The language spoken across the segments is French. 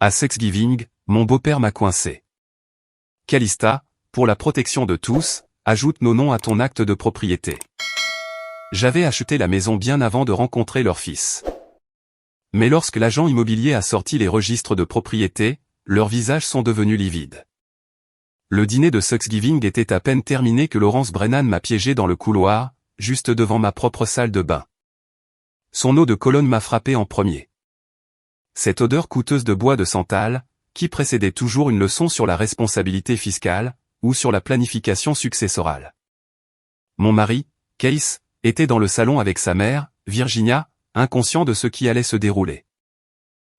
À Thanksgiving, mon beau-père m'a coincé. Calista, pour la protection de tous, ajoute nos noms à ton acte de propriété. J'avais acheté la maison bien avant de rencontrer leur fils. Mais lorsque l'agent immobilier a sorti les registres de propriété, leurs visages sont devenus livides. Le dîner de Thanksgiving était à peine terminé que Lawrence Brennan m'a piégé dans le couloir, juste devant ma propre salle de bain. Son eau de Cologne m'a frappé en premier. Cette odeur coûteuse de bois de santal, qui précédait toujours une leçon sur la responsabilité fiscale, ou sur la planification successorale. Mon mari, Case, était dans le salon avec sa mère, Virginia, inconscient de ce qui allait se dérouler.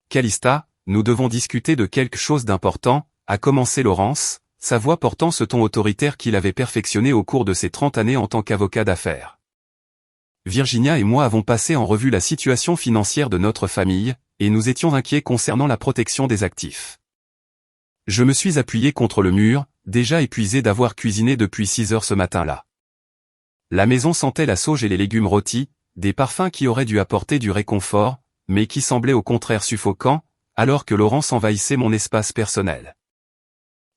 Calista, nous devons discuter de quelque chose d'important, a commencé Lawrence, sa voix portant ce ton autoritaire qu'il avait perfectionné au cours de ses 30 années en tant qu'avocat d'affaires. Virginia et moi avons passé en revue la situation financière de notre famille, et nous étions inquiets concernant la protection des actifs. Je me suis appuyé contre le mur, déjà épuisé d'avoir cuisiné depuis 6 heures ce matin-là. La maison sentait la sauge et les légumes rôtis, des parfums qui auraient dû apporter du réconfort, mais qui semblaient au contraire suffocants, alors que Lawrence envahissait mon espace personnel.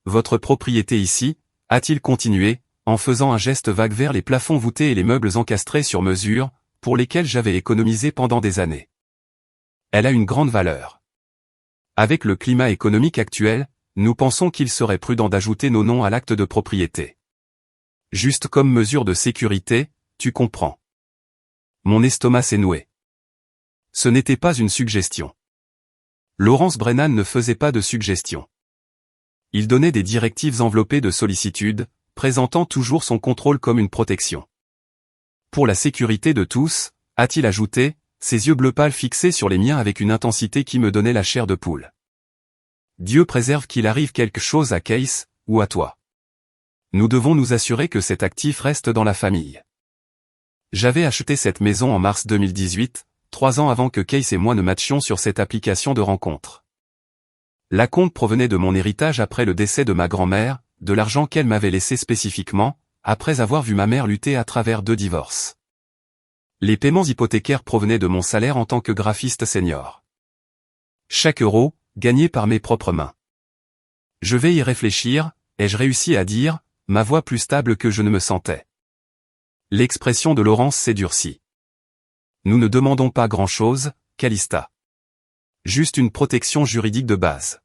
Votre propriété ici, a-t-il continué, en faisant un geste vague vers les plafonds voûtés et les meubles encastrés sur mesure, pour lesquels j'avais économisé pendant des années. Elle a une grande valeur. Avec le climat économique actuel, nous pensons qu'il serait prudent d'ajouter nos noms à l'acte de propriété. Juste comme mesure de sécurité, tu comprends. Mon estomac s'est noué. Ce n'était pas une suggestion. Lawrence Brennan ne faisait pas de suggestions. Il donnait des directives enveloppées de sollicitude, présentant toujours son contrôle comme une protection. Pour la sécurité de tous, a-t-il ajouté, ses yeux bleu pâle fixés sur les miens avec une intensité qui me donnait la chair de poule. Dieu préserve qu'il arrive quelque chose à Case, ou à toi. Nous devons nous assurer que cet actif reste dans la famille. J'avais acheté cette maison en mars 2018, 3 ans avant que Case et moi ne matchions sur cette application de rencontre. L'acompte provenait de mon héritage après le décès de ma grand-mère, de l'argent qu'elle m'avait laissé spécifiquement, après avoir vu ma mère lutter à travers 2 divorces. Les paiements hypothécaires provenaient de mon salaire en tant que graphiste senior. Chaque euro, gagné par mes propres mains. Je vais y réfléchir, ai-je réussi à dire, ma voix plus stable que je ne me sentais. L'expression de Lawrence s'est durcie. Nous ne demandons pas grand-chose, Calista. Juste une protection juridique de base.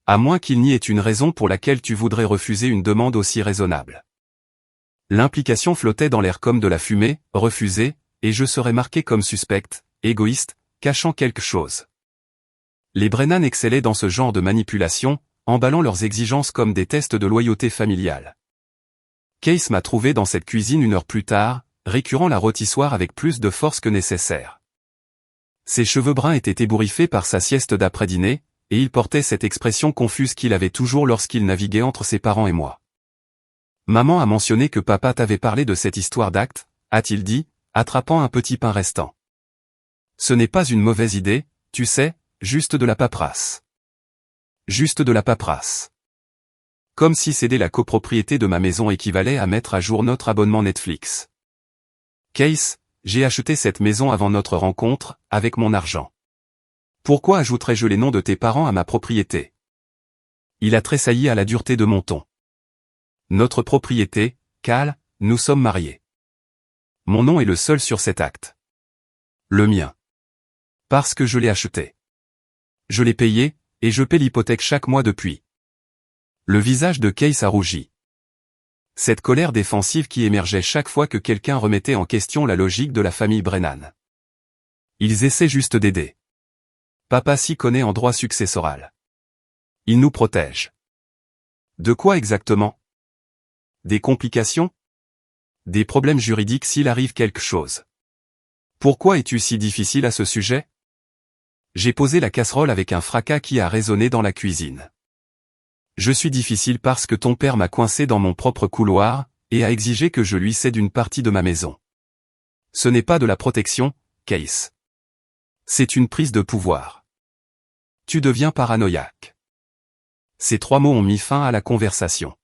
À moins qu'il n'y ait une raison pour laquelle tu voudrais refuser une demande aussi raisonnable. L'implication flottait dans l'air comme de la fumée, refusée, et je serais marqué comme suspecte, égoïste, cachant quelque chose. Les Brennan excellaient dans ce genre de manipulation, emballant leurs exigences comme des tests de loyauté familiale. Case m'a trouvé dans cette cuisine 1 heure plus tard, récurant la rôtissoire avec plus de force que nécessaire. Ses cheveux bruns étaient ébouriffés par sa sieste d'après-dîner, et il portait cette expression confuse qu'il avait toujours lorsqu'il naviguait entre ses parents et moi. Maman a mentionné que papa t'avait parlé de cette histoire d'acte, a-t-il dit, attrapant un petit pain restant. Ce n'est pas une mauvaise idée, tu sais, juste de la paperasse. Juste de la paperasse. Comme si céder la copropriété de ma maison équivalait à mettre à jour notre abonnement Netflix. Case, j'ai acheté cette maison avant notre rencontre, avec mon argent. Pourquoi ajouterais-je les noms de tes parents à ma propriété? Il a tressailli à la dureté de mon ton. Notre propriété, Cal, nous sommes mariés. Mon nom est le seul sur cet acte. Le mien. Parce que je l'ai acheté. Je l'ai payé, et je paie l'hypothèque chaque mois depuis. Le visage de Case a rougi. Cette colère défensive qui émergeait chaque fois que quelqu'un remettait en question la logique de la famille Brennan. Ils essaient juste d'aider. Papa s'y connaît en droit successoral. Il nous protège. De quoi exactement? Des complications? Des problèmes juridiques s'il arrive quelque chose. Pourquoi es-tu si difficile à ce sujet? J'ai posé la casserole avec un fracas qui a résonné dans la cuisine. Je suis difficile parce que ton père m'a coincé dans mon propre couloir, et a exigé que je lui cède une partie de ma maison. Ce n'est pas de la protection, Case. C'est une prise de pouvoir. Tu deviens paranoïaque. Ces 3 mots ont mis fin à la conversation.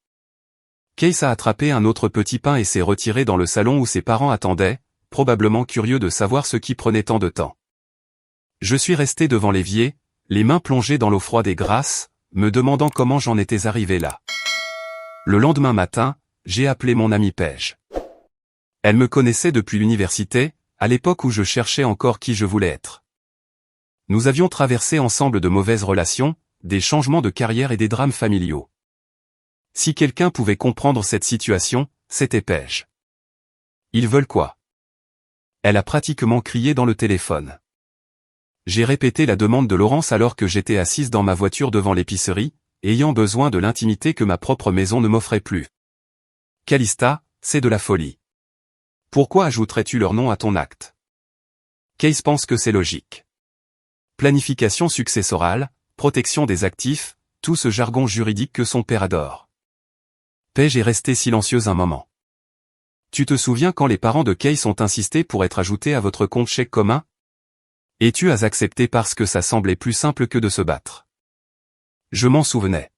Case a attrapé un autre petit pain et s'est retiré dans le salon où ses parents attendaient, probablement curieux de savoir ce qui prenait tant de temps. Je suis resté devant l'évier, les mains plongées dans l'eau froide et grasse, me demandant comment j'en étais arrivé là. Le lendemain matin, j'ai appelé mon amie Paige. Elle me connaissait depuis l'université, à l'époque où je cherchais encore qui je voulais être. Nous avions traversé ensemble de mauvaises relations, des changements de carrière et des drames familiaux. Si quelqu'un pouvait comprendre cette situation, c'était Paige. Ils veulent quoi? Elle a pratiquement crié dans le téléphone. J'ai répété la demande de Laurence alors que j'étais assise dans ma voiture devant l'épicerie, ayant besoin de l'intimité que ma propre maison ne m'offrait plus. Calista, c'est de la folie. Pourquoi ajouterais-tu leur nom à ton acte? Case pense que c'est logique. Planification successorale, protection des actifs, tout ce jargon juridique que son père adore. Paige est restée silencieuse un moment. Tu te souviens quand les parents de Case ont insisté pour être ajoutés à votre compte chèque commun? Et tu as accepté parce que ça semblait plus simple que de se battre. Je m'en souvenais.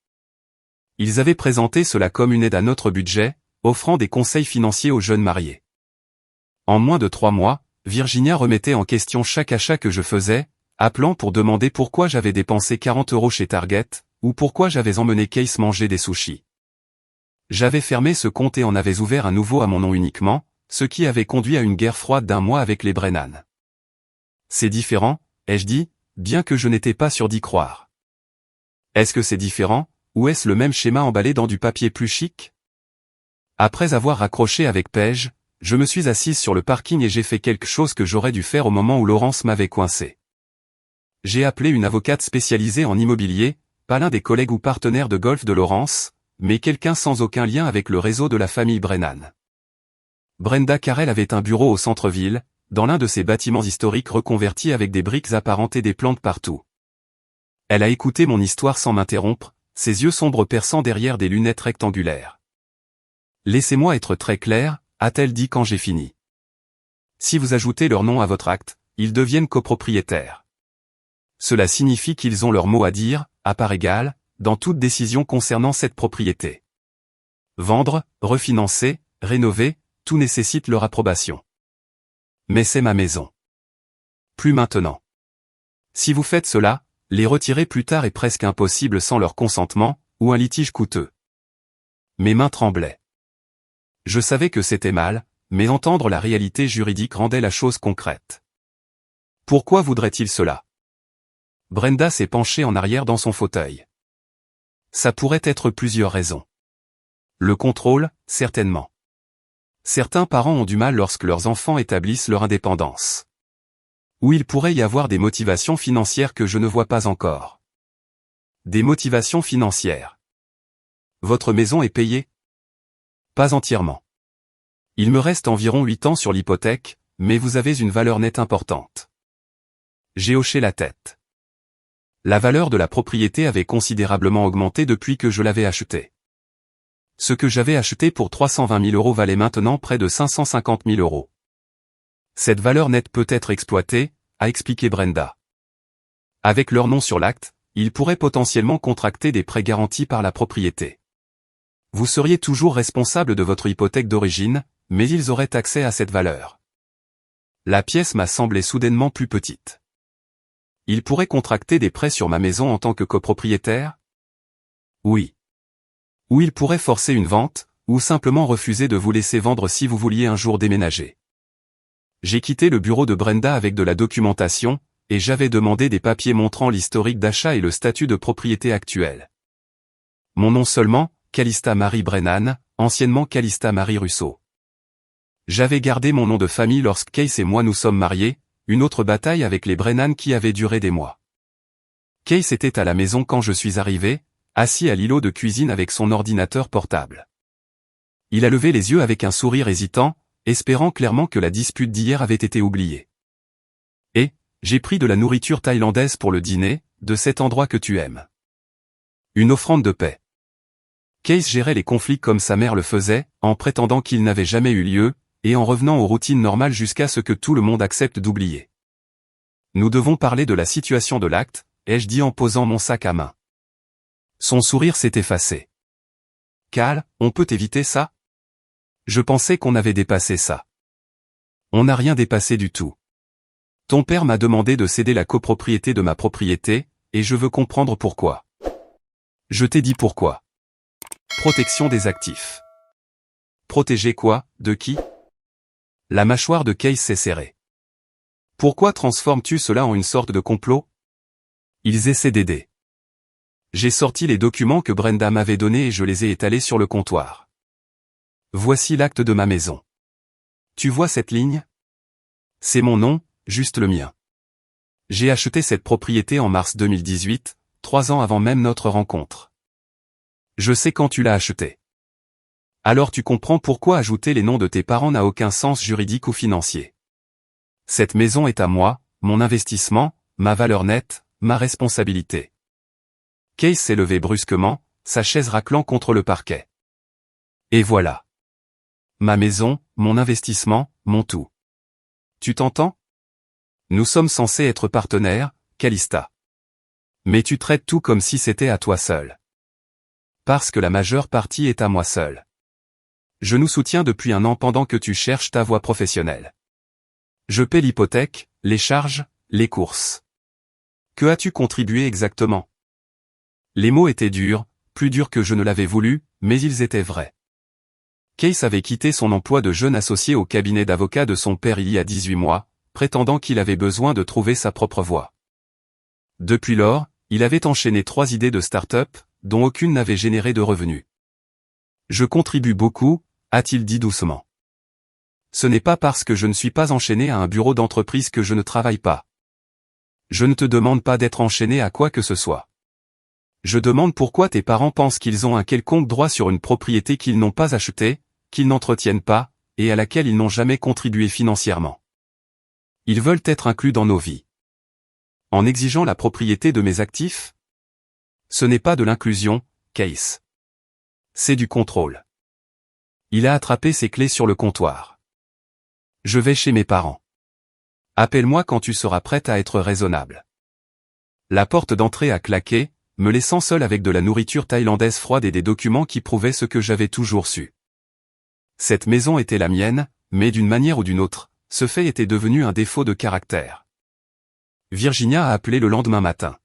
Ils avaient présenté cela comme une aide à notre budget, offrant des conseils financiers aux jeunes mariés. En moins de 3 mois, Virginia remettait en question chaque achat que je faisais, appelant pour demander pourquoi j'avais dépensé 40 € chez Target, ou pourquoi j'avais emmené Case manger des sushis. J'avais fermé ce compte et en avais ouvert un nouveau à mon nom uniquement, ce qui avait conduit à une guerre froide d'1 mois avec les Brennan. C'est différent, ai-je dit, bien que je n'étais pas sûr d'y croire. Est-ce que c'est différent, ou est-ce le même schéma emballé dans du papier plus chic? Après avoir raccroché avec Paige, je me suis assise sur le parking et j'ai fait quelque chose que j'aurais dû faire au moment où Laurence m'avait coincé. J'ai appelé une avocate spécialisée en immobilier, pas l'un des collègues ou partenaires de golf de Laurence, mais quelqu'un sans aucun lien avec le réseau de la famille Brennan. Brenda Carrel avait un bureau au centre-ville, dans l'un de ces bâtiments historiques reconvertis avec des briques apparentes et des plantes partout. Elle a écouté mon histoire sans m'interrompre, ses yeux sombres perçant derrière des lunettes rectangulaires. Laissez-moi être très clair, a-t-elle dit quand j'ai fini. Si vous ajoutez leur nom à votre acte, ils deviennent copropriétaires. Cela signifie qu'ils ont leur mot à dire, à part égale, dans toute décision concernant cette propriété. Vendre, refinancer, rénover, tout nécessite leur approbation. Mais c'est ma maison. Plus maintenant. Si vous faites cela, les retirer plus tard est presque impossible sans leur consentement, ou un litige coûteux. Mes mains tremblaient. Je savais que c'était mal, mais entendre la réalité juridique rendait la chose concrète. Pourquoi voudrait-il cela? Brenda s'est penchée en arrière dans son fauteuil. Ça pourrait être plusieurs raisons. Le contrôle, certainement. Certains parents ont du mal lorsque leurs enfants établissent leur indépendance. Ou il pourrait y avoir des motivations financières que je ne vois pas encore. Des motivations financières. Votre maison est payée? Pas entièrement. Il me reste environ 8 ans sur l'hypothèque, mais vous avez une valeur nette importante. J'ai hoché la tête. La valeur de la propriété avait considérablement augmenté depuis que je l'avais achetée. Ce que j'avais acheté pour 320 000 € valait maintenant près de 550 000 €. Cette valeur nette peut être exploitée, a expliqué Brenda. Avec leur nom sur l'acte, ils pourraient potentiellement contracter des prêts garantis par la propriété. Vous seriez toujours responsable de votre hypothèque d'origine, mais ils auraient accès à cette valeur. La pièce m'a semblé soudainement plus petite. Ils pourraient contracter des prêts sur ma maison en tant que copropriétaire? Oui. Ou ils pourraient forcer une vente, ou simplement refuser de vous laisser vendre si vous vouliez un jour déménager. J'ai quitté le bureau de Brenda avec de la documentation, et j'avais demandé des papiers montrant l'historique d'achat et le statut de propriété actuel. Mon nom seulement, Calista Marie Brennan, anciennement Calista Marie Russo. J'avais gardé mon nom de famille lorsque Case et moi nous sommes mariés, une autre bataille avec les Brennan qui avait duré des mois. Case était à la maison quand je suis arrivé, assis à l'îlot de cuisine avec son ordinateur portable. Il a levé les yeux avec un sourire hésitant, espérant clairement que la dispute d'hier avait été oubliée. Et, j'ai pris de la nourriture thaïlandaise pour le dîner, de cet endroit que tu aimes. Une offrande de paix. Case gérait les conflits comme sa mère le faisait, en prétendant qu'ils n'avaient jamais eu lieu, et en revenant aux routines normales jusqu'à ce que tout le monde accepte d'oublier. Nous devons parler de la situation de l'acte, ai-je dit en posant mon sac à main. Son sourire s'est effacé. Cal, on peut éviter ça? Je pensais qu'on avait dépassé ça. On n'a rien dépassé du tout. Ton père m'a demandé de céder la copropriété de ma propriété, et je veux comprendre pourquoi. Je t'ai dit pourquoi. Protection des actifs. Protéger quoi, de qui? La mâchoire de Case s'est serrée. Pourquoi transformes-tu cela en une sorte de complot? Ils essaient d'aider. J'ai sorti les documents que Brenda m'avait donnés et je les ai étalés sur le comptoir. Voici l'acte de ma maison. Tu vois cette ligne? C'est mon nom, juste le mien. J'ai acheté cette propriété en mars 2018, 3 ans avant même notre rencontre. Je sais quand tu l'as achetée. Alors tu comprends pourquoi ajouter les noms de tes parents n'a aucun sens juridique ou financier. Cette maison est à moi, mon investissement, ma valeur nette, ma responsabilité. Case s'est levé brusquement, sa chaise raclant contre le parquet. Et voilà. Ma maison, mon investissement, mon tout. Tu t'entends? Nous sommes censés être partenaires, Calista. Mais tu traites tout comme si c'était à toi seul. Parce que la majeure partie est à moi seul. Je nous soutiens depuis un an pendant que tu cherches ta voie professionnelle. Je paie l'hypothèque, les charges, les courses. Que as-tu contribué exactement? Les mots étaient durs, plus durs que je ne l'avais voulu, mais ils étaient vrais. Case avait quitté son emploi de jeune associé au cabinet d'avocat de son père il y a 18 mois, prétendant qu'il avait besoin de trouver sa propre voie. Depuis lors, il avait enchaîné 3 idées de start-up, dont aucune n'avait généré de revenus. Je contribue beaucoup, a-t-il dit doucement. Ce n'est pas parce que je ne suis pas enchaîné à un bureau d'entreprise que je ne travaille pas. Je ne te demande pas d'être enchaîné à quoi que ce soit. Je demande pourquoi tes parents pensent qu'ils ont un quelconque droit sur une propriété qu'ils n'ont pas achetée, qu'ils n'entretiennent pas, et à laquelle ils n'ont jamais contribué financièrement. Ils veulent être inclus dans nos vies. En exigeant la propriété de mes actifs? Ce n'est pas de l'inclusion, Case. C'est du contrôle. Il a attrapé ses clés sur le comptoir. Je vais chez mes parents. Appelle-moi quand tu seras prête à être raisonnable. La porte d'entrée a claqué, me laissant seul avec de la nourriture thaïlandaise froide et des documents qui prouvaient ce que j'avais toujours su. Cette maison était la mienne, mais d'une manière ou d'une autre, ce fait était devenu un défaut de caractère. Virginia a appelé le lendemain matin.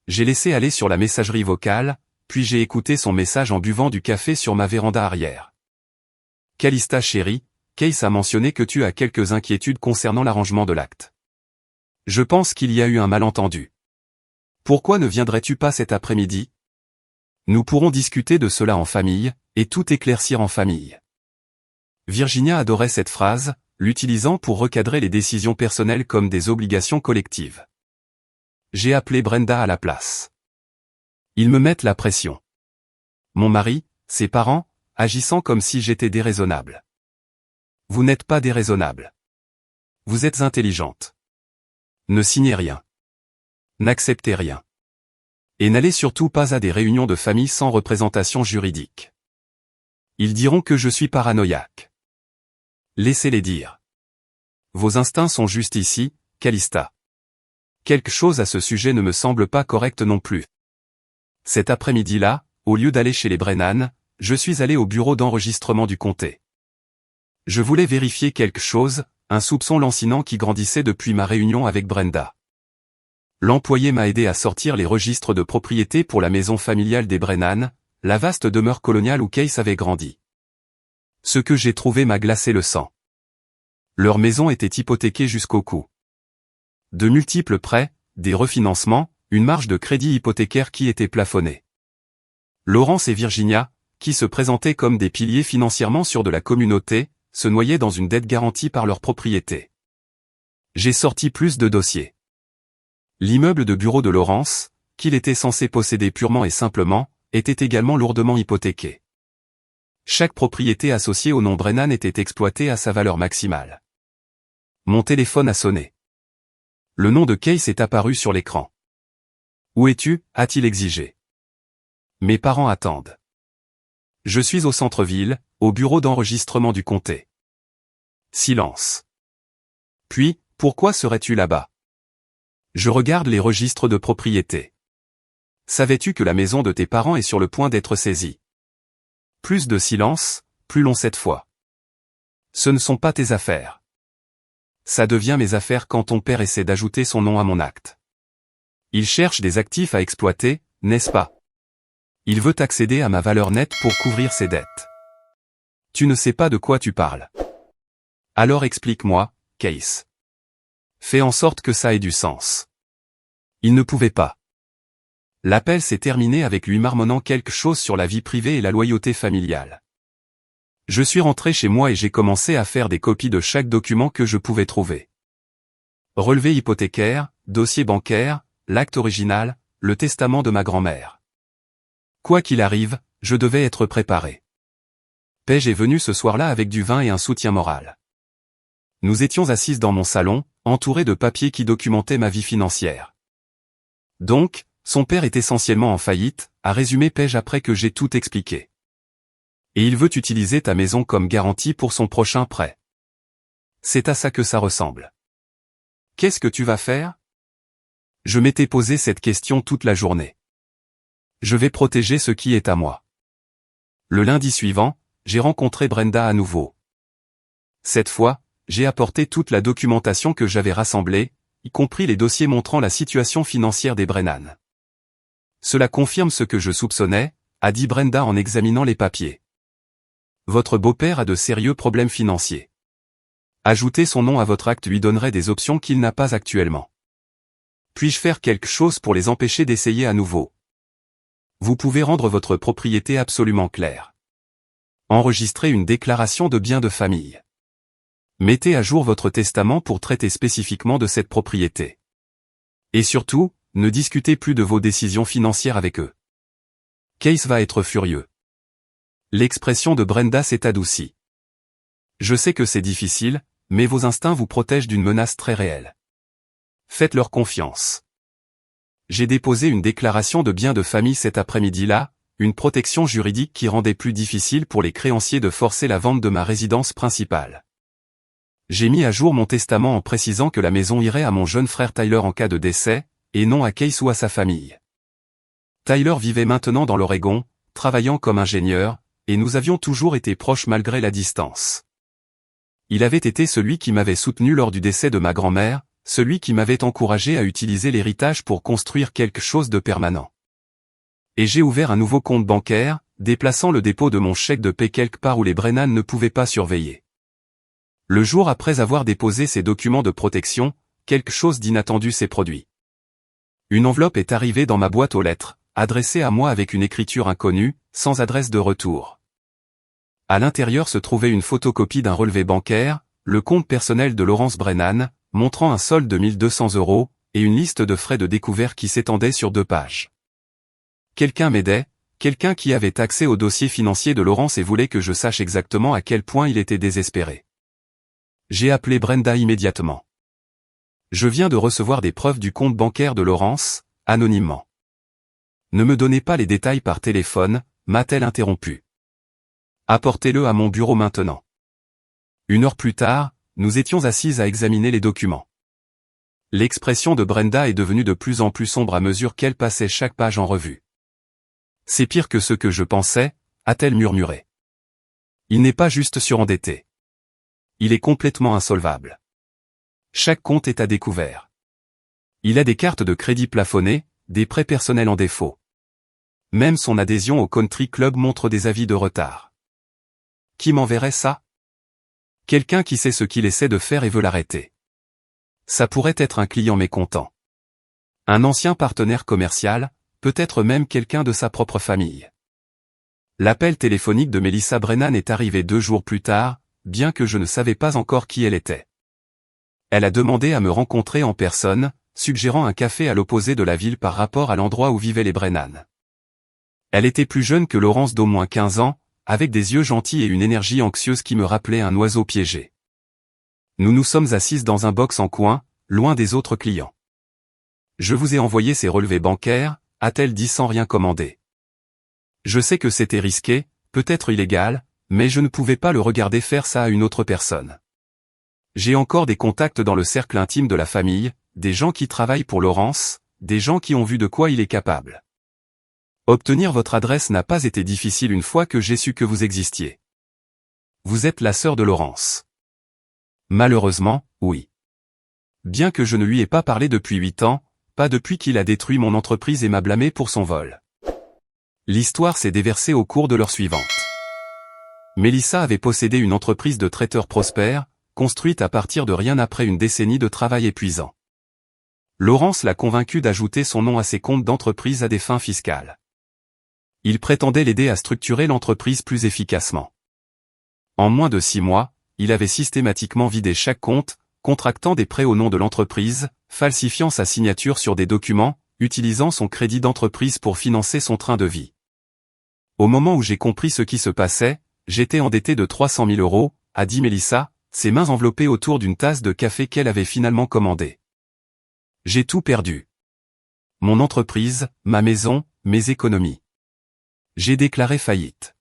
J'ai laissé aller sur la messagerie vocale, puis j'ai écouté son message en buvant du café sur ma véranda arrière. Calista chérie, Case a mentionné que tu as quelques inquiétudes concernant l'arrangement de l'acte. Je pense qu'il y a eu un malentendu. Pourquoi ne viendrais-tu pas cet après-midi? Nous pourrons discuter de cela en famille, et tout éclaircir en famille. Virginia adorait cette phrase, l'utilisant pour recadrer les décisions personnelles comme des obligations collectives. J'ai appelé Brenda à la place. Ils me mettent la pression. Mon mari, ses parents, agissant comme si j'étais déraisonnable. Vous n'êtes pas déraisonnable. Vous êtes intelligente. Ne signez rien. N'acceptez rien. Et n'allez surtout pas à des réunions de famille sans représentation juridique. Ils diront que je suis paranoïaque. Laissez-les dire. Vos instincts sont juste ici, Calista. Quelque chose à ce sujet ne me semble pas correct non plus. Cet après-midi-là, au lieu d'aller chez les Brennan, je suis allé au bureau d'enregistrement du comté. Je voulais vérifier quelque chose, un soupçon lancinant qui grandissait depuis ma réunion avec Brenda. L'employé m'a aidé à sortir les registres de propriété pour la maison familiale des Brennan, la vaste demeure coloniale où Case avait grandi. Ce que j'ai trouvé m'a glacé le sang. Leur maison était hypothéquée jusqu'au cou. De multiples prêts, des refinancements, une marge de crédit hypothécaire qui était plafonnée. Laurence et Virginia, qui se présentaient comme des piliers financièrement sûrs de la communauté, se noyaient dans une dette garantie par leur propriété. J'ai sorti plus de dossiers. L'immeuble de bureau de Laurence, qu'il était censé posséder purement et simplement, était également lourdement hypothéqué. Chaque propriété associée au nom Brennan était exploitée à sa valeur maximale. Mon téléphone a sonné. Le nom de Case est apparu sur l'écran. Où es-tu? A-t-il exigé. Mes parents attendent. Je suis au centre-ville, au bureau d'enregistrement du comté. Silence. Puis, pourquoi serais-tu là-bas? Je regarde les registres de propriété. Savais-tu que la maison de tes parents est sur le point d'être saisie? Plus de silence, plus long cette fois. Ce ne sont pas tes affaires. Ça devient mes affaires quand ton père essaie d'ajouter son nom à mon acte. Il cherche des actifs à exploiter, n'est-ce pas? Il veut accéder à ma valeur nette pour couvrir ses dettes. Tu ne sais pas de quoi tu parles. Alors explique-moi, Case. Fais en sorte que ça ait du sens. Il ne pouvait pas. L'appel s'est terminé avec lui marmonnant quelque chose sur la vie privée et la loyauté familiale. Je suis rentré chez moi et j'ai commencé à faire des copies de chaque document que je pouvais trouver. Relevé hypothécaire, dossier bancaire, l'acte original, le testament de ma grand-mère. Quoi qu'il arrive, je devais être préparé. Paige est venue ce soir-là avec du vin et un soutien moral. Nous étions assises dans mon salon, entourés de papiers qui documentaient ma vie financière. Donc, son père est essentiellement en faillite, a résumé Paige après que j'ai tout expliqué. Et il veut utiliser ta maison comme garantie pour son prochain prêt. C'est à ça que ça ressemble. Qu'est-ce que tu vas faire? Je m'étais posé cette question toute la journée. Je vais protéger ce qui est à moi. Le lundi suivant, j'ai rencontré Brenda à nouveau. Cette fois, j'ai apporté toute la documentation que j'avais rassemblée, y compris les dossiers montrant la situation financière des Brennan. Cela confirme ce que je soupçonnais, a dit Brenda en examinant les papiers. Votre beau-père a de sérieux problèmes financiers. Ajouter son nom à votre acte lui donnerait des options qu'il n'a pas actuellement. Puis-je faire quelque chose pour les empêcher d'essayer à nouveau? Vous pouvez rendre votre propriété absolument claire. Enregistrez une déclaration de biens de famille. Mettez à jour votre testament pour traiter spécifiquement de cette propriété. Et surtout, ne discutez plus de vos décisions financières avec eux. Case va être furieux. L'expression de Brenda s'est adoucie. Je sais que c'est difficile, mais vos instincts vous protègent d'une menace très réelle. Faites-leur confiance. J'ai déposé une déclaration de biens de famille cet après-midi-là, une protection juridique qui rendait plus difficile pour les créanciers de forcer la vente de ma résidence principale. J'ai mis à jour mon testament en précisant que la maison irait à mon jeune frère Tyler en cas de décès, et non à Case ou à sa famille. Tyler vivait maintenant dans l'Oregon, travaillant comme ingénieur, et nous avions toujours été proches malgré la distance. Il avait été celui qui m'avait soutenu lors du décès de ma grand-mère, celui qui m'avait encouragé à utiliser l'héritage pour construire quelque chose de permanent. Et j'ai ouvert un nouveau compte bancaire, déplaçant le dépôt de mon chèque de paie quelque part où les Brennan ne pouvaient pas surveiller. Le jour après avoir déposé ces documents de protection, quelque chose d'inattendu s'est produit. Une enveloppe est arrivée dans ma boîte aux lettres, adressée à moi avec une écriture inconnue, sans adresse de retour. À l'intérieur se trouvait une photocopie d'un relevé bancaire, le compte personnel de Lawrence Brennan, montrant un solde de 1200 €, et une liste de frais de découvert qui s'étendait sur 2 pages. Quelqu'un m'aidait, quelqu'un qui avait accès au dossier financier de Lawrence et voulait que je sache exactement à quel point il était désespéré. J'ai appelé Brenda immédiatement. Je viens de recevoir des preuves du compte bancaire de Lawrence, anonymement. Ne me donnez pas les détails par téléphone, m'a-t-elle interrompu. Apportez-le à mon bureau maintenant. 1 heure plus tard, nous étions assises à examiner les documents. L'expression de Brenda est devenue de plus en plus sombre à mesure qu'elle passait chaque page en revue. C'est pire que ce que je pensais, a-t-elle murmuré. Il n'est pas juste surendetté. Il est complètement insolvable. Chaque compte est à découvert. Il a des cartes de crédit plafonnées, des prêts personnels en défaut. Même son adhésion au country club montre des avis de retard. Qui m'enverrait ça? Quelqu'un qui sait ce qu'il essaie de faire et veut l'arrêter. Ça pourrait être un client mécontent. Un ancien partenaire commercial, peut-être même quelqu'un de sa propre famille. L'appel téléphonique de Melissa Brennan est arrivé 2 jours plus tard, bien que je ne savais pas encore qui elle était. Elle a demandé à me rencontrer en personne, suggérant un café à l'opposé de la ville par rapport à l'endroit où vivaient les Brennan. Elle était plus jeune que Lawrence d'au moins 15 ans, avec des yeux gentils et une énergie anxieuse qui me rappelait un oiseau piégé. Nous nous sommes assises dans un box en coin, loin des autres clients. Je vous ai envoyé ces relevés bancaires, a-t-elle dit sans rien commander. Je sais que c'était risqué, peut-être illégal, mais je ne pouvais pas le regarder faire ça à une autre personne. J'ai encore des contacts dans le cercle intime de la famille, des gens qui travaillent pour Lawrence, des gens qui ont vu de quoi il est capable. Obtenir votre adresse n'a pas été difficile une fois que j'ai su que vous existiez. Vous êtes la sœur de Lawrence. Malheureusement, oui. Bien que je ne lui ai pas parlé depuis 8 ans, pas depuis qu'il a détruit mon entreprise et m'a blâmé pour son vol. L'histoire s'est déversée au cours de l'heure suivante. Mélissa avait possédé une entreprise de traiteur prospère, construite à partir de rien après une décennie de travail épuisant. Laurence l'a convaincu d'ajouter son nom à ses comptes d'entreprise à des fins fiscales. Il prétendait l'aider à structurer l'entreprise plus efficacement. En moins de 6 mois, il avait systématiquement vidé chaque compte, contractant des prêts au nom de l'entreprise, falsifiant sa signature sur des documents, utilisant son crédit d'entreprise pour financer son train de vie. Au moment où j'ai compris ce qui se passait, j'étais endetté de 300 000 €, a dit Mélissa, ses mains enveloppées autour d'une tasse de café qu'elle avait finalement commandée. J'ai tout perdu. Mon entreprise, ma maison, mes économies. J'ai déclaré faillite.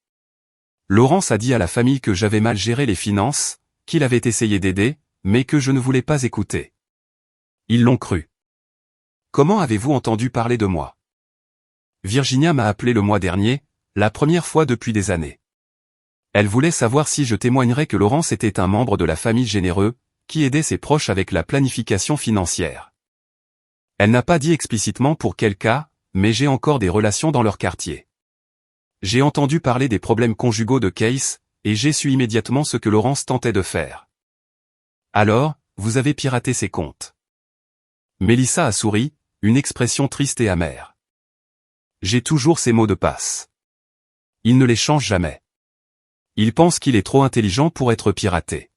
Laurence a dit à la famille que j'avais mal géré les finances, qu'il avait essayé d'aider, mais que je ne voulais pas écouter. Ils l'ont cru. Comment avez-vous entendu parler de moi? Virginia m'a appelé le mois dernier, la première fois depuis des années. Elle voulait savoir si je témoignerais que Laurence était un membre de la famille généreux, qui aidait ses proches avec la planification financière. Elle n'a pas dit explicitement pour quel cas, mais j'ai encore des relations dans leur quartier. J'ai entendu parler des problèmes conjugaux de Case, et j'ai su immédiatement ce que Laurence tentait de faire. Alors, vous avez piraté ses comptes. Mélissa a souri, une expression triste et amère. J'ai toujours ces mots de passe. Il ne les change jamais. Il pense qu'il est trop intelligent pour être piraté.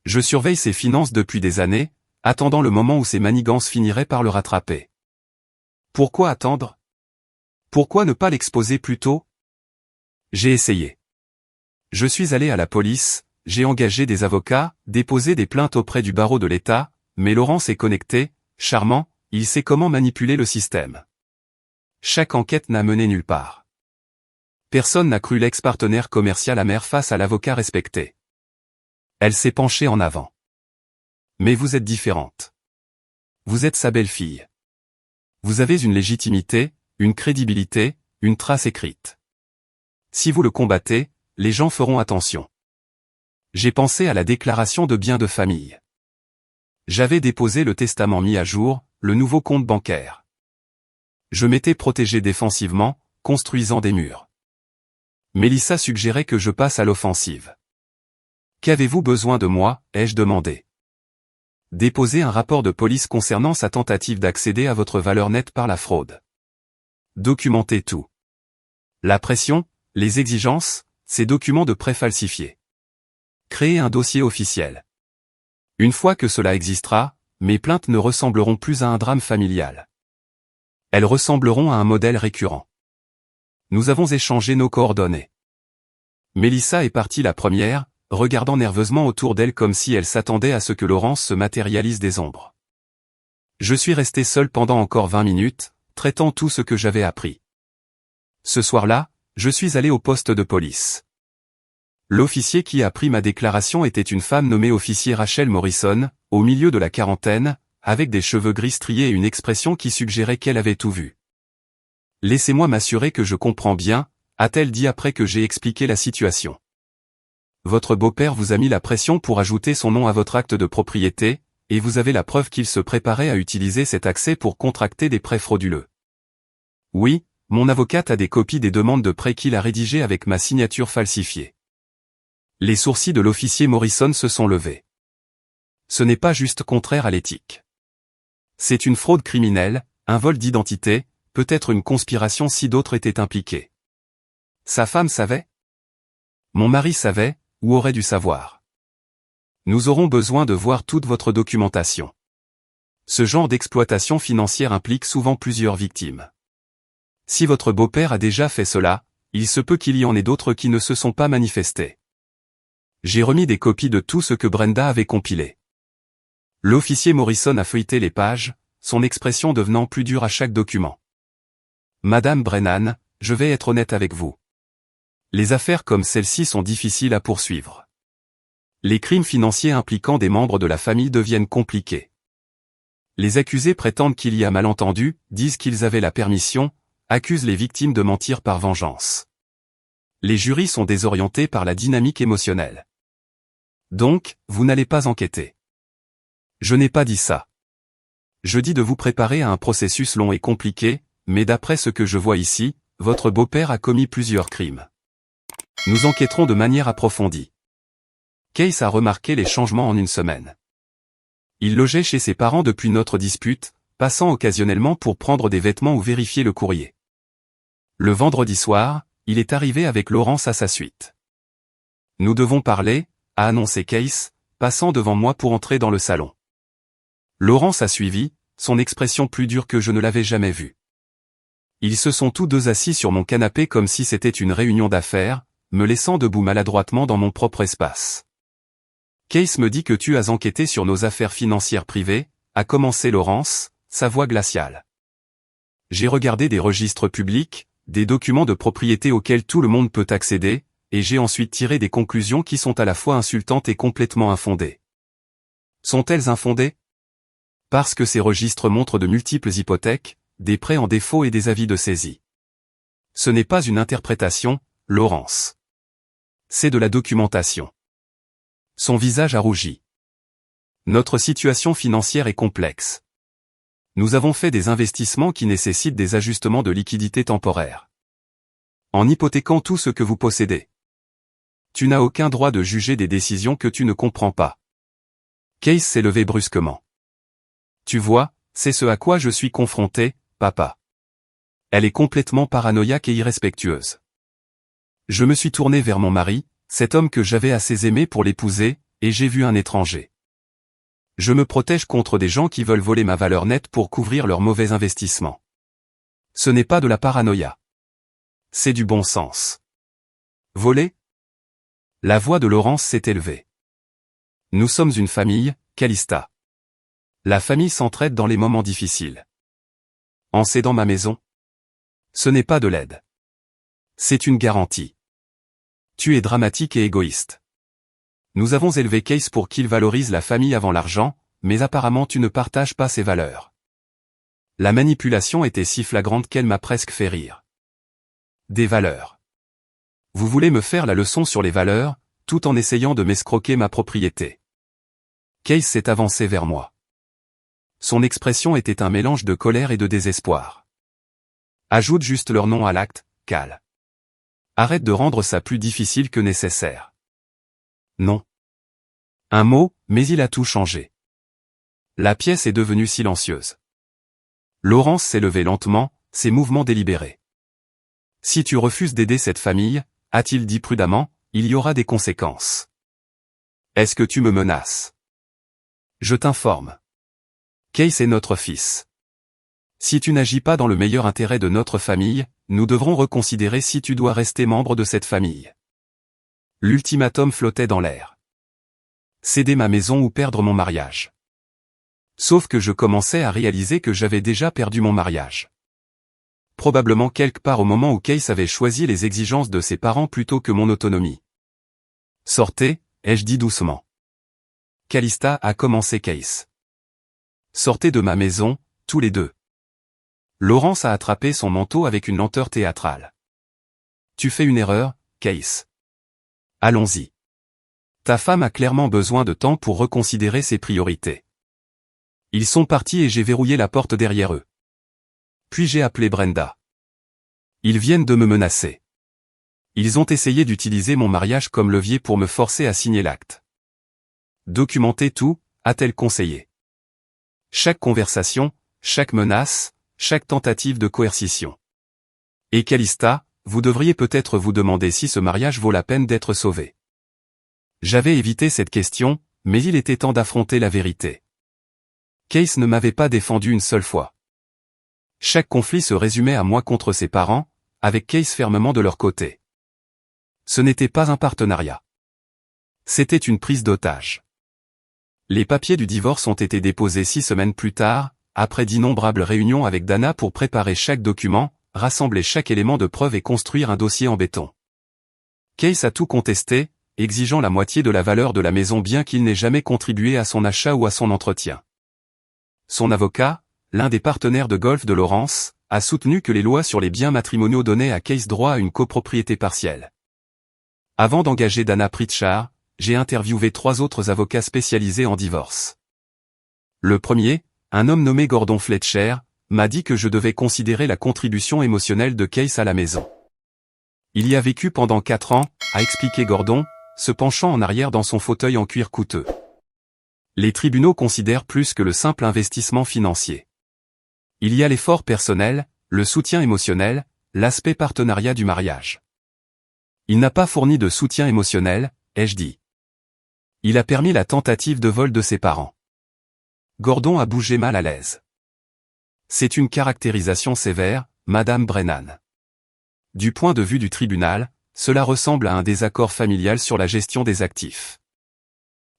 Je surveille ses finances depuis des années, attendant le moment où ses manigances finiraient par le rattraper. Pourquoi attendre? Pourquoi ne pas l'exposer plus tôt? J'ai essayé. Je suis allé à la police, j'ai engagé des avocats, déposé des plaintes auprès du barreau de l'État, mais Laurence est connecté, charmant, il sait comment manipuler le système. Chaque enquête n'a mené nulle part. Personne n'a cru l'ex-partenaire commercial amer face à l'avocat respecté. Elle s'est penchée en avant. Mais vous êtes différente. Vous êtes sa belle-fille. Vous avez une légitimité, une crédibilité, une trace écrite. Si vous le combattez, les gens feront attention. J'ai pensé à la déclaration de biens de famille. J'avais déposé le testament mis à jour, le nouveau compte bancaire. Je m'étais protégé défensivement, construisant des murs. Mélissa suggérait que je passe à l'offensive. Qu'avez-vous besoin de moi, ai-je demandé. Déposer un rapport de police concernant sa tentative d'accéder à votre valeur nette par la fraude. Documenter tout. La pression, les exigences, ces documents de prêt falsifiés. Créer un dossier officiel. Une fois que cela existera, mes plaintes ne ressembleront plus à un drame familial. Elles ressembleront à un modèle récurrent. Nous avons échangé nos coordonnées. Mélissa est partie la première, regardant nerveusement autour d'elle comme si elle s'attendait à ce que Laurence se matérialise des ombres. Je suis resté seul pendant encore 20 minutes, traitant tout ce que j'avais appris. Ce soir-là, je suis allé au poste de police. L'officier qui a pris ma déclaration était une femme nommée officier Rachel Morrison, au milieu de la quarantaine, avec des cheveux gris striés et une expression qui suggérait qu'elle avait tout vu. « Laissez-moi m'assurer que je comprends bien », a-t-elle dit après que j'ai expliqué la situation. Votre beau-père vous a mis la pression pour ajouter son nom à votre acte de propriété, et vous avez la preuve qu'il se préparait à utiliser cet accès pour contracter des prêts frauduleux. Oui, mon avocate a des copies des demandes de prêt qu'il a rédigées avec ma signature falsifiée. Les sourcils de l'officier Morrison se sont levés. Ce n'est pas juste contraire à l'éthique. C'est une fraude criminelle, un vol d'identité, peut-être une conspiration si d'autres étaient impliqués. Sa femme savait? Mon mari savait, ou aurait dû savoir. Nous aurons besoin de voir toute votre documentation. Ce genre d'exploitation financière implique souvent plusieurs victimes. Si votre beau-père a déjà fait cela, il se peut qu'il y en ait d'autres qui ne se sont pas manifestés. J'ai remis des copies de tout ce que Brenda avait compilé. L'officier Morrison a feuilleté les pages, son expression devenant plus dure à chaque document. Madame Brennan, je vais être honnête avec vous. Les affaires comme celle-ci sont difficiles à poursuivre. Les crimes financiers impliquant des membres de la famille deviennent compliqués. Les accusés prétendent qu'il y a malentendu, disent qu'ils avaient la permission, accusent les victimes de mentir par vengeance. Les jurys sont désorientés par la dynamique émotionnelle. Donc, vous n'allez pas enquêter. Je n'ai pas dit ça. Je dis de vous préparer à un processus long et compliqué, mais d'après ce que je vois ici, votre beau-père a commis plusieurs crimes. Nous enquêterons de manière approfondie. Case a remarqué les changements en une semaine. Il logeait chez ses parents depuis notre dispute, passant occasionnellement pour prendre des vêtements ou vérifier le courrier. Le vendredi soir, il est arrivé avec Laurence à sa suite. Nous devons parler, a annoncé Case, passant devant moi pour entrer dans le salon. Laurence a suivi, son expression plus dure que je ne l'avais jamais vue. Ils se sont tous deux assis sur mon canapé comme si c'était une réunion d'affaires, me laissant debout maladroitement dans mon propre espace. Case me dit que tu as enquêté sur nos affaires financières privées, a commencé Laurence, sa voix glaciale. J'ai regardé des registres publics, des documents de propriété auxquels tout le monde peut accéder, et j'ai ensuite tiré des conclusions qui sont à la fois insultantes et complètement infondées. Sont-elles infondées? Parce que ces registres montrent de multiples hypothèques, des prêts en défaut et des avis de saisie. Ce n'est pas une interprétation, Laurence. C'est de la documentation. Son visage a rougi. Notre situation financière est complexe. Nous avons fait des investissements qui nécessitent des ajustements de liquidité temporaires. En hypothéquant tout ce que vous possédez. Tu n'as aucun droit de juger des décisions que tu ne comprends pas. Case s'est levé brusquement. Tu vois, c'est ce à quoi je suis confronté, papa. Elle est complètement paranoïaque et irrespectueuse. Je me suis tourné vers mon mari, cet homme que j'avais assez aimé pour l'épouser, et j'ai vu un étranger. Je me protège contre des gens qui veulent voler ma valeur nette pour couvrir leurs mauvais investissements. Ce n'est pas de la paranoïa. C'est du bon sens. Voler? La voix de Laurence s'est élevée. Nous sommes une famille, Calista. La famille s'entraide dans les moments difficiles. En cédant ma maison? Ce n'est pas de l'aide. C'est une garantie. Tu es dramatique et égoïste. Nous avons élevé Case pour qu'il valorise la famille avant l'argent, mais apparemment tu ne partages pas ses valeurs. La manipulation était si flagrante qu'elle m'a presque fait rire. Des valeurs. Vous voulez me faire la leçon sur les valeurs, tout en essayant de m'escroquer ma propriété. Case s'est avancé vers moi. Son expression était un mélange de colère et de désespoir. Ajoute juste leur nom à l'acte, Cal. Arrête de rendre ça plus difficile que nécessaire. Non. Un mot, mais il a tout changé. La pièce est devenue silencieuse. Laurence s'est levée lentement, ses mouvements délibérés. Si tu refuses d'aider cette famille, a-t-il dit prudemment, il y aura des conséquences. Est-ce que tu me menaces? Je t'informe. Case est notre fils. Si tu n'agis pas dans le meilleur intérêt de notre famille, nous devrons reconsidérer si tu dois rester membre de cette famille. L'ultimatum flottait dans l'air. Céder ma maison ou perdre mon mariage. Sauf que je commençais à réaliser que j'avais déjà perdu mon mariage. Probablement quelque part au moment où Case avait choisi les exigences de ses parents plutôt que mon autonomie. Sortez, ai-je dit doucement. Calista, a commencé Case. Sortez de ma maison, tous les deux. Laurence a attrapé son manteau avec une lenteur théâtrale. Tu fais une erreur, Case. Allons-y. Ta femme a clairement besoin de temps pour reconsidérer ses priorités. Ils sont partis et j'ai verrouillé la porte derrière eux. Puis j'ai appelé Brenda. Ils viennent de me menacer. Ils ont essayé d'utiliser mon mariage comme levier pour me forcer à signer l'acte. Documenter tout, a-t-elle conseillé. Chaque conversation, chaque menace, chaque tentative de coercition. Et Calista, vous devriez peut-être vous demander si ce mariage vaut la peine d'être sauvé. J'avais évité cette question, mais il était temps d'affronter la vérité. Case ne m'avait pas défendu une seule fois. Chaque conflit se résumait à moi contre ses parents, avec Case fermement de leur côté. Ce n'était pas un partenariat. C'était une prise d'otage. Les papiers du divorce ont été déposés 6 semaines plus tard, après d'innombrables réunions avec Dana pour préparer chaque document, rassembler chaque élément de preuve et construire un dossier en béton. Case a tout contesté, exigeant la moitié de la valeur de la maison bien qu'il n'ait jamais contribué à son achat ou à son entretien. Son avocat, l'un des partenaires de golf de Laurence, a soutenu que les lois sur les biens matrimoniaux donnaient à Case droit à une copropriété partielle. Avant d'engager Dana Pritchard, j'ai interviewé 3 autres avocats spécialisés en divorce. Le premier, un homme nommé Gordon Fletcher, m'a dit que je devais considérer la contribution émotionnelle de Case à la maison. Il y a vécu pendant 4 ans, a expliqué Gordon, se penchant en arrière dans son fauteuil en cuir coûteux. Les tribunaux considèrent plus que le simple investissement financier. Il y a l'effort personnel, le soutien émotionnel, l'aspect partenariat du mariage. Il n'a pas fourni de soutien émotionnel, ai-je dit. Il a permis la tentative de vol de ses parents. Gordon a bougé mal à l'aise. C'est une caractérisation sévère, Madame Brennan. Du point de vue du tribunal, cela ressemble à un désaccord familial sur la gestion des actifs.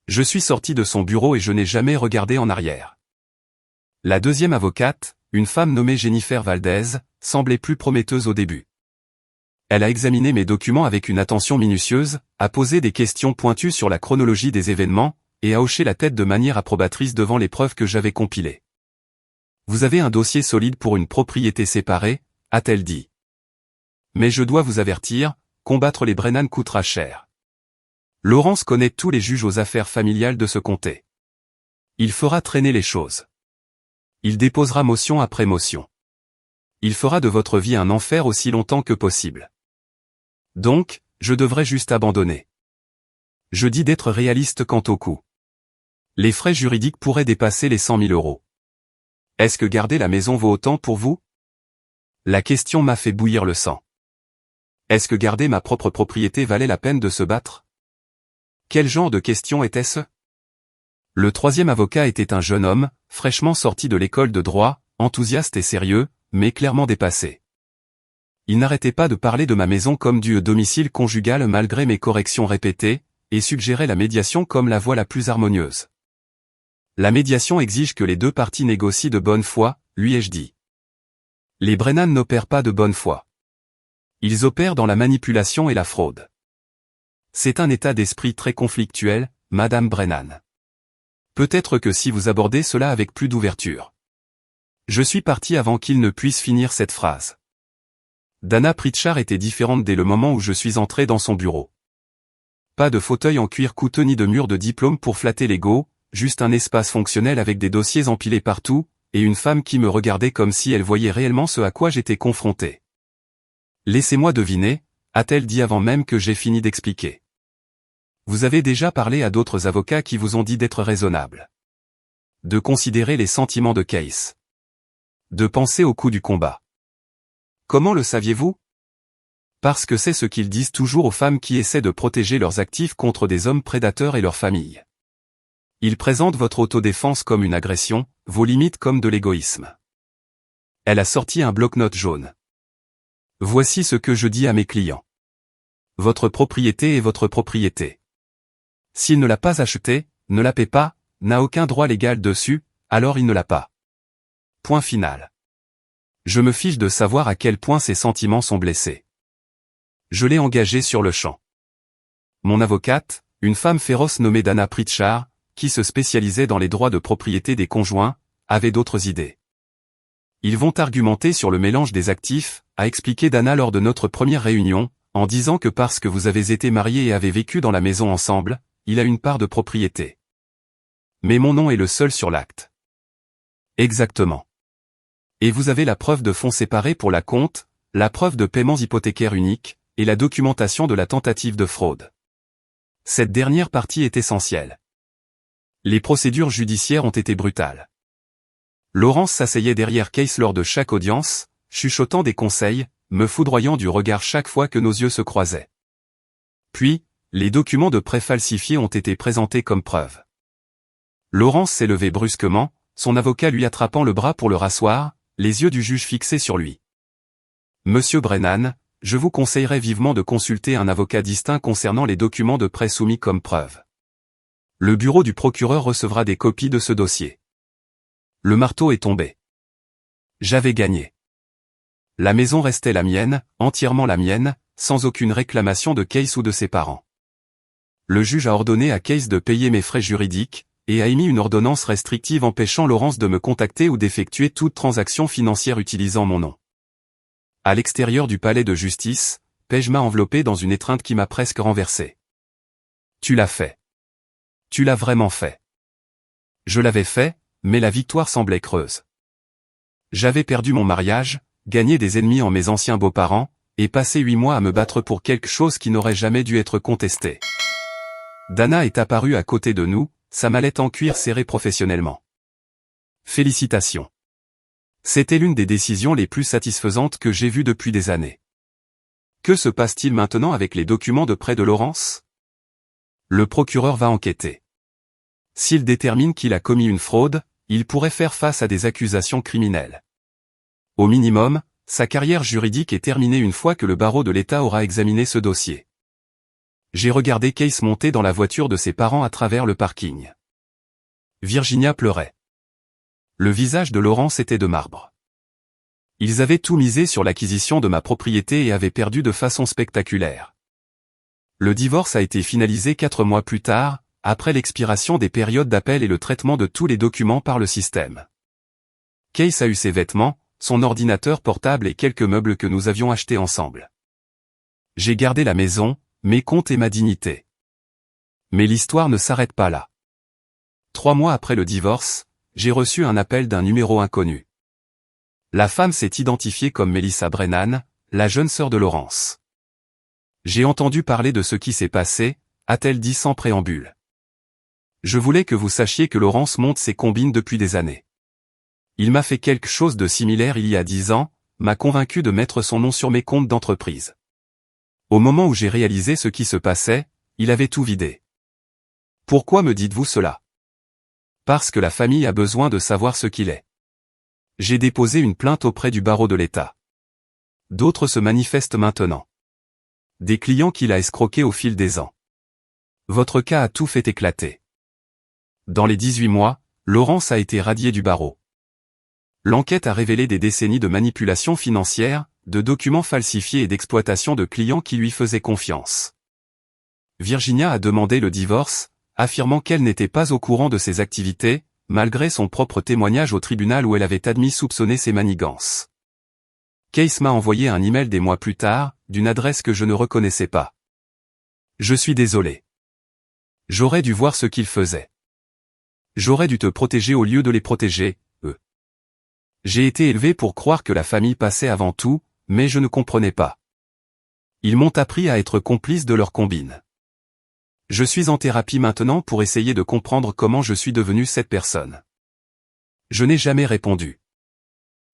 Je suis sorti de son bureau et je n'ai jamais regardé en arrière. La deuxième avocate, une femme nommée Jennifer Valdez, semblait plus prometteuse au début. Elle a examiné mes documents avec une attention minutieuse, a posé des questions pointues sur la chronologie des événements, et a hoché la tête de manière approbatrice devant les preuves que j'avais compilées. Vous avez un dossier solide pour une propriété séparée, a-t-elle dit. Mais je dois vous avertir, combattre les Brennan coûtera cher. Laurence connaît tous les juges aux affaires familiales de ce comté. Il fera traîner les choses. Il déposera motion après motion. Il fera de votre vie un enfer aussi longtemps que possible. Donc, je devrais juste abandonner. Je dis d'être réaliste quant au coût. Les frais juridiques pourraient dépasser les 100 000 €. Est-ce que garder la maison vaut autant pour vous? La question m'a fait bouillir le sang. Est-ce que garder ma propre propriété valait la peine de se battre? Quel genre de question était-ce? Le troisième avocat était un jeune homme, fraîchement sorti de l'école de droit, enthousiaste et sérieux, mais clairement dépassé. Il n'arrêtait pas de parler de ma maison comme du domicile conjugal malgré mes corrections répétées, et suggérait la médiation comme la voie la plus harmonieuse. La médiation exige que les deux parties négocient de bonne foi, lui ai-je dit. Les Brennan n'opèrent pas de bonne foi. Ils opèrent dans la manipulation et la fraude. C'est un état d'esprit très conflictuel, Madame Brennan. Peut-être que si vous abordez cela avec plus d'ouverture. Je suis parti avant qu'il ne puisse finir cette phrase. Dana Pritchard était différente dès le moment où je suis entré dans son bureau. Pas de fauteuil en cuir coûteux ni de mur de diplôme pour flatter l'ego, juste un espace fonctionnel avec des dossiers empilés partout, et une femme qui me regardait comme si elle voyait réellement ce à quoi j'étais confronté. Laissez-moi deviner, a-t-elle dit avant même que j'aie fini d'expliquer. Vous avez déjà parlé à d'autres avocats qui vous ont dit d'être raisonnable. De considérer les sentiments de Case. De penser au coût du combat. Comment le saviez-vous? Parce que c'est ce qu'ils disent toujours aux femmes qui essaient de protéger leurs actifs contre des hommes prédateurs et leurs familles. Ils présentent votre autodéfense comme une agression, vos limites comme de l'égoïsme. Elle a sorti un bloc-notes jaune. Voici ce que je dis à mes clients. Votre propriété est votre propriété. S'il ne l'a pas achetée, ne la paie pas, n'a aucun droit légal dessus, alors il ne l'a pas. Point final. Je me fiche de savoir à quel point ses sentiments sont blessés. Je l'ai engagé sur le champ. Mon avocate, une femme féroce nommée Dana Pritchard, qui se spécialisait dans les droits de propriété des conjoints, avait d'autres idées. Ils vont argumenter sur le mélange des actifs, a expliqué Dana lors de notre première réunion, en disant que parce que vous avez été mariés et avez vécu dans la maison ensemble, il a une part de propriété. Mais mon nom est le seul sur l'acte. Exactement. Et vous avez la preuve de fonds séparés pour la compte, la preuve de paiements hypothécaires uniques, et la documentation de la tentative de fraude. Cette dernière partie est essentielle. Les procédures judiciaires ont été brutales. Laurence s'asseyait derrière Case lors de chaque audience, chuchotant des conseils, me foudroyant du regard chaque fois que nos yeux se croisaient. Puis, les documents de prêt falsifiés ont été présentés comme preuve. Laurence s'est levée brusquement, son avocat lui attrapant le bras pour le rasseoir, les yeux du juge fixés sur lui. Monsieur Brennan, je vous conseillerais vivement de consulter un avocat distinct concernant les documents de prêt soumis comme preuve. Le bureau du procureur recevra des copies de ce dossier. Le marteau est tombé. J'avais gagné. La maison restait la mienne, entièrement la mienne, sans aucune réclamation de Case ou de ses parents. Le juge a ordonné à Case de payer mes frais juridiques, et a émis une ordonnance restrictive empêchant Laurence de me contacter ou d'effectuer toute transaction financière utilisant mon nom. À l'extérieur du palais de justice, Page m'a enveloppé dans une étreinte qui m'a presque renversé. Tu l'as fait. Tu l'as vraiment fait. Je l'avais fait, mais la victoire semblait creuse. J'avais perdu mon mariage, gagné des ennemis en mes anciens beaux-parents, et passé 8 mois à me battre pour quelque chose qui n'aurait jamais dû être contesté. Dana est apparue à côté de nous, sa mallette en cuir serrée professionnellement. Félicitations. C'était l'une des décisions les plus satisfaisantes que j'ai vues depuis des années. Que se passe-t-il maintenant avec les documents de prêt de Laurence? Le procureur va enquêter. S'il détermine qu'il a commis une fraude, il pourrait faire face à des accusations criminelles. Au minimum, sa carrière juridique est terminée une fois que le barreau de l'État aura examiné ce dossier. J'ai regardé Case monter dans la voiture de ses parents à travers le parking. Virginia pleurait. Le visage de Laurence était de marbre. Ils avaient tout misé sur l'acquisition de ma propriété et avaient perdu de façon spectaculaire. Le divorce a été finalisé 4 mois plus tard, après l'expiration des périodes d'appel et le traitement de tous les documents par le système. Case a eu ses vêtements, son ordinateur portable et quelques meubles que nous avions achetés ensemble. J'ai gardé la maison, mes comptes et ma dignité. Mais l'histoire ne s'arrête pas là. 3 mois après le divorce, j'ai reçu un appel d'un numéro inconnu. La femme s'est identifiée comme Melissa Brennan, la jeune sœur de Laurence. J'ai entendu parler de ce qui s'est passé, a-t-elle dit sans préambule. Je voulais que vous sachiez que Laurence monte ses combines depuis des années. Il m'a fait quelque chose de similaire il y a 10 ans, m'a convaincu de mettre son nom sur mes comptes d'entreprise. Au moment où j'ai réalisé ce qui se passait, il avait tout vidé. Pourquoi me dites-vous cela? Parce que la famille a besoin de savoir ce qu'il est. J'ai déposé une plainte auprès du barreau de l'État. D'autres se manifestent maintenant. Des clients qu'il a escroqués au fil des ans. Votre cas a tout fait éclater. Dans les 18 mois, Laurence a été radiée du barreau. L'enquête a révélé des décennies de manipulation financière, de documents falsifiés et d'exploitation de clients qui lui faisaient confiance. Virginia a demandé le divorce, affirmant qu'elle n'était pas au courant de ses activités, malgré son propre témoignage au tribunal où elle avait admis soupçonner ses manigances. Case m'a envoyé un email des mois plus tard, d'une adresse que je ne reconnaissais pas. Je suis désolé. J'aurais dû voir ce qu'il faisait. J'aurais dû te protéger au lieu de les protéger, eux. J'ai été élevé pour croire que la famille passait avant tout, mais je ne comprenais pas. Ils m'ont appris à être complice de leur combine. Je suis en thérapie maintenant pour essayer de comprendre comment je suis devenu cette personne. Je n'ai jamais répondu.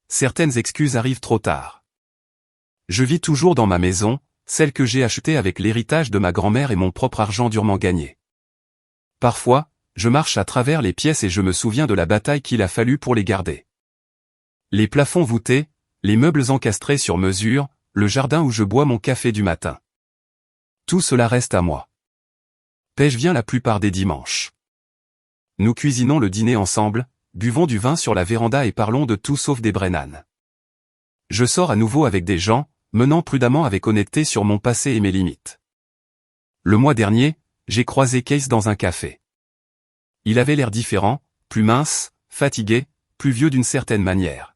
Certaines excuses arrivent trop tard. Je vis toujours dans ma maison, celle que j'ai achetée avec l'héritage de ma grand-mère et mon propre argent durement gagné. Parfois, je marche à travers les pièces et je me souviens de la bataille qu'il a fallu pour les garder. Les plafonds voûtés, les meubles encastrés sur mesure, le jardin où je bois mon café du matin. Tout cela reste à moi. Paige vient la plupart des dimanches. Nous cuisinons le dîner ensemble, buvons du vin sur la véranda et parlons de tout sauf des Brennan. Je sors à nouveau avec des gens, menant prudemment avec honnêteté sur mon passé et mes limites. Le mois dernier, j'ai croisé Case dans un café. Il avait l'air différent, plus mince, fatigué, plus vieux d'une certaine manière.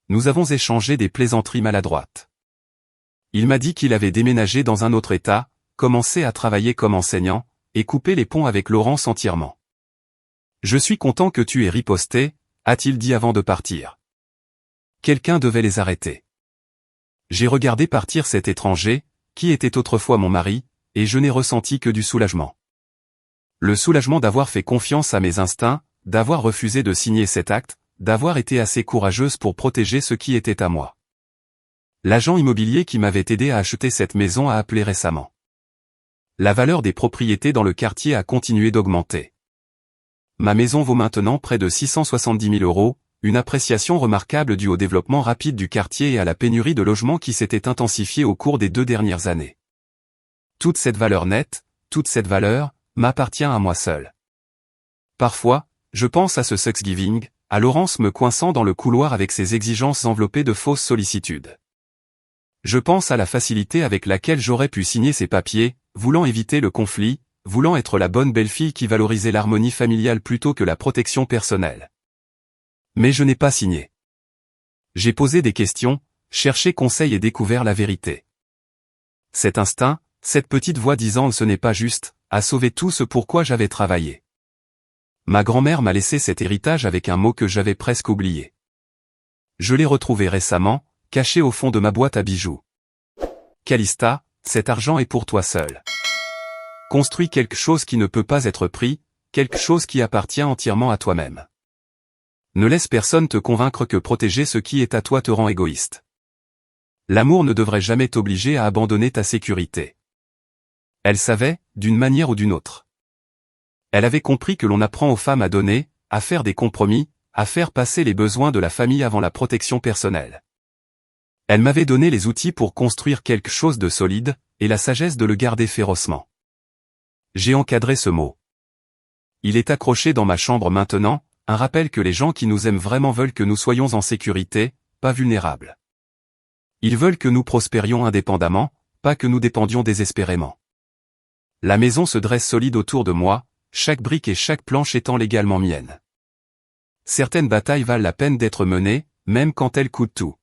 Nous avons échangé des plaisanteries maladroites. Il m'a dit qu'il avait déménagé dans un autre état, commencé à travailler comme enseignant, et coupé les ponts avec Laurence entièrement. Je suis content que tu aies riposté, a-t-il dit avant de partir. Quelqu'un devait les arrêter. J'ai regardé partir cet étranger, qui était autrefois mon mari, et je n'ai ressenti que du soulagement. Le soulagement d'avoir fait confiance à mes instincts, d'avoir refusé de signer cet acte, d'avoir été assez courageuse pour protéger ce qui était à moi. L'agent immobilier qui m'avait aidé à acheter cette maison a appelé récemment. La valeur des propriétés dans le quartier a continué d'augmenter. Ma maison vaut maintenant près de 670 000 €, une appréciation remarquable due au développement rapide du quartier et à la pénurie de logements qui s'était intensifiée au cours des 2 dernières années. Toute cette valeur nette, toute cette valeur, m'appartient à moi seul. Parfois, je pense à ce Thanksgiving, à Laurence me coinçant dans le couloir avec ses exigences enveloppées de fausses sollicitudes. Je pense à la facilité avec laquelle j'aurais pu signer ces papiers, voulant éviter le conflit, voulant être la bonne belle-fille qui valorisait l'harmonie familiale plutôt que la protection personnelle. Mais je n'ai pas signé. J'ai posé des questions, cherché conseil et découvert la vérité. Cet instinct, cette petite voix disant « ce n'est pas juste », a sauvé tout ce pourquoi j'avais travaillé. Ma grand-mère m'a laissé cet héritage avec un mot que j'avais presque oublié. Je l'ai retrouvé récemment, caché au fond de ma boîte à bijoux. Calista, cet argent est pour toi seul. Construis quelque chose qui ne peut pas être pris, quelque chose qui appartient entièrement à toi-même. Ne laisse personne te convaincre que protéger ce qui est à toi te rend égoïste. L'amour ne devrait jamais t'obliger à abandonner ta sécurité. Elle savait, d'une manière ou d'une autre. Elle avait compris que l'on apprend aux femmes à donner, à faire des compromis, à faire passer les besoins de la famille avant la protection personnelle. Elle m'avait donné les outils pour construire quelque chose de solide, et la sagesse de le garder férocement. J'ai encadré ce mot. Il est accroché dans ma chambre maintenant, un rappel que les gens qui nous aiment vraiment veulent que nous soyons en sécurité, pas vulnérables. Ils veulent que nous prospérions indépendamment, pas que nous dépendions désespérément. La maison se dresse solide autour de moi, chaque brique et chaque planche étant légalement mienne. Certaines batailles valent la peine d'être menées, même quand elles coûtent tout.